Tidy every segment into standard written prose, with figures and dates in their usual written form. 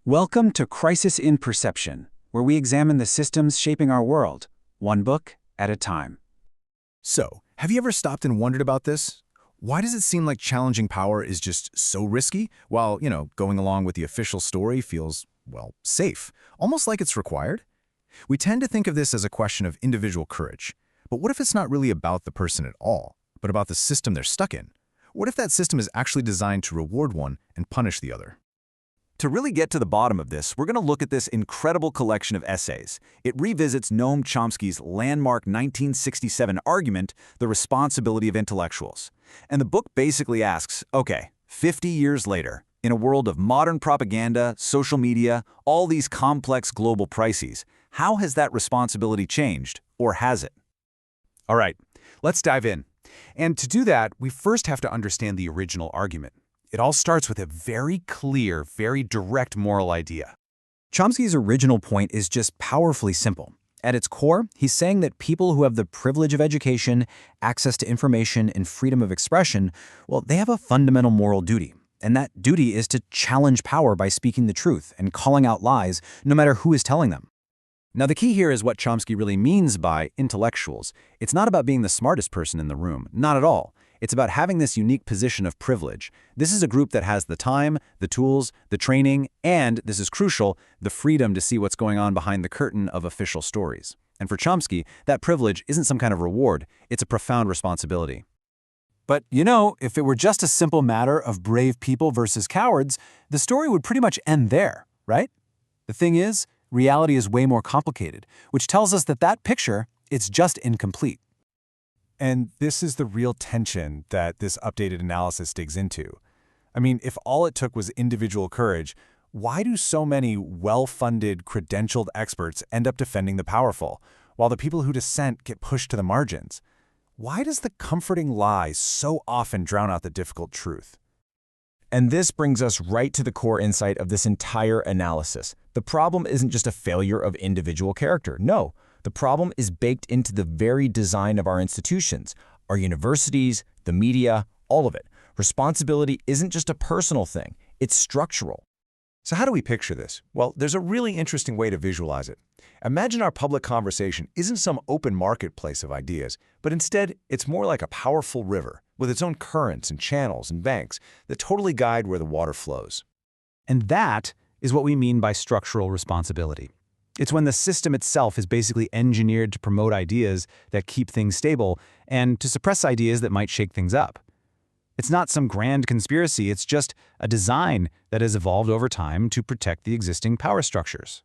Welcome to Crisis in Perception, where we examine the systems shaping our world, one book at a time. So, have you ever stopped and wondered about this? Why does it seem like challenging power is just so risky, while, going along with the official story feels, well, safe, almost like it's required? We tend to think of this as a question of individual courage. But what if it's not really about the person at all, but about the system they're stuck in? What if that system is actually designed to reward one and punish the other? To really get to the bottom of this, we're going to look at this incredible collection of essays. It revisits Noam Chomsky's landmark 1967 argument, The Responsibility of Intellectuals. And the book basically asks, okay, 50 years later, in a world of modern propaganda, social media, all these complex global crises, how has that responsibility changed, or has it? All right, let's dive in. And to do that, we first have to understand the original argument. It all starts with a very clear, very direct moral idea. Chomsky's original point is just powerfully simple. At its core, he's saying that people who have the privilege of education, access to information, and freedom of expression, well, they have a fundamental moral duty. And that duty is to challenge power by speaking the truth and calling out lies, no matter who is telling them. Now, the key here is what Chomsky really means by intellectuals. It's not about being the smartest person in the room, not at all. It's about having this unique position of privilege. This is a group that has the time, the tools, the training, and, this is crucial, the freedom to see what's going on behind the curtain of official stories. And for Chomsky, that privilege isn't some kind of reward, it's a profound responsibility. But, if it were just a simple matter of brave people versus cowards, the story would pretty much end there, right? The thing is, reality is way more complicated, which tells us that that picture, it's just incomplete. And this is the real tension that this updated analysis digs into. I mean, if all it took was individual courage, why do so many well-funded, credentialed experts end up defending the powerful, while the people who dissent get pushed to the margins? Why does the comforting lie so often drown out the difficult truth? And this brings us right to the core insight of this entire analysis. The problem isn't just a failure of individual character. No, the problem is baked into the very design of our institutions, our universities, the media, all of it. Responsibility isn't just a personal thing, it's structural. So how do we picture this? Well, there's a really interesting way to visualize it. Imagine our public conversation isn't some open marketplace of ideas, but instead it's more like a powerful river with its own currents and channels and banks that totally guide where the water flows. And that is what we mean by structural responsibility. It's when the system itself is basically engineered to promote ideas that keep things stable and to suppress ideas that might shake things up. It's not some grand conspiracy, it's just a design that has evolved over time to protect the existing power structures.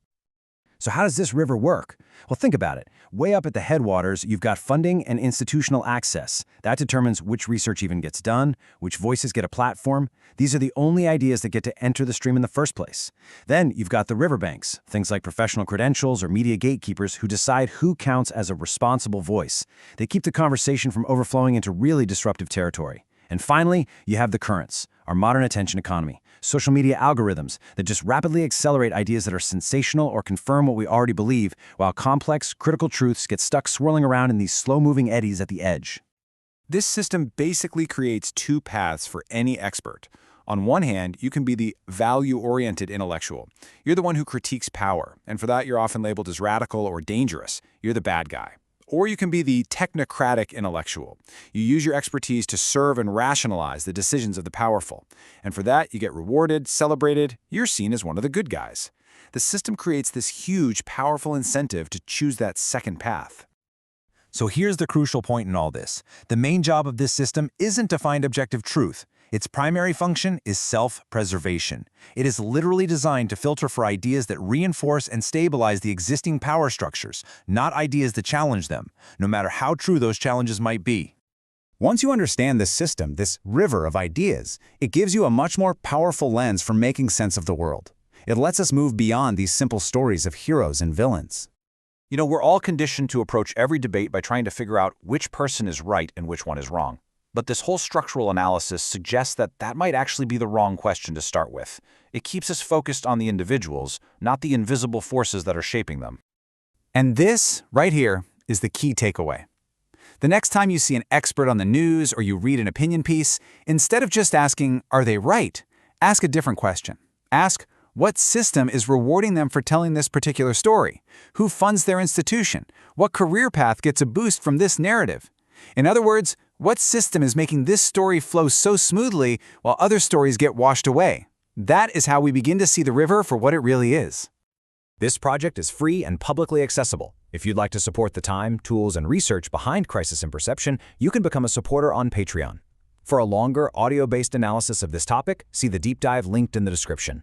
So how does this river work? Well, think about it. Way up at the headwaters, you've got funding and institutional access. That determines which research even gets done, which voices get a platform. These are the only ideas that get to enter the stream in the first place. Then you've got the riverbanks, things like professional credentials or media gatekeepers who decide who counts as a responsible voice. They keep the conversation from overflowing into really disruptive territory. And finally, you have the currents, our modern attention economy, social media algorithms that just rapidly accelerate ideas that are sensational or confirm what we already believe, while complex, critical truths get stuck swirling around in these slow-moving eddies at the edge. This system basically creates two paths for any expert. On one hand, you can be the value-oriented intellectual. You're the one who critiques power, and for that you're often labeled as radical or dangerous. You're the bad guy. Or you can be the technocratic intellectual. You use your expertise to serve and rationalize the decisions of the powerful. And for that, you get rewarded, celebrated, you're seen as one of the good guys. The system creates this huge, powerful incentive to choose that second path. So here's the crucial point in all this. The main job of this system isn't to find objective truth. Its primary function is self-preservation. It is literally designed to filter for ideas that reinforce and stabilize the existing power structures, not ideas that challenge them, no matter how true those challenges might be. Once you understand this system, this river of ideas, it gives you a much more powerful lens for making sense of the world. It lets us move beyond these simple stories of heroes and villains. We're all conditioned to approach every debate by trying to figure out which person is right and which one is wrong. But this whole structural analysis suggests that that might actually be the wrong question to start with. It keeps us focused on the individuals, not the invisible forces that are shaping them. And this, right here, is the key takeaway. The next time you see an expert on the news or you read an opinion piece, instead of just asking, are they right? Ask a different question. Ask, What system is rewarding them for telling this particular story? Who funds their institution? What career path gets a boost from this narrative? In other words, what system is making this story flow so smoothly while other stories get washed away? That is how we begin to see the river for what it really is. This project is free and publicly accessible. If you'd like to support the time, tools, and research behind Crisis in Perception, you can become a supporter on Patreon. For a longer, audio-based analysis of this topic, see the deep dive linked in the description.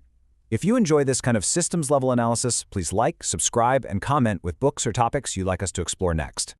If you enjoy this kind of systems-level analysis, please like, subscribe, and comment with books or topics you'd like us to explore next.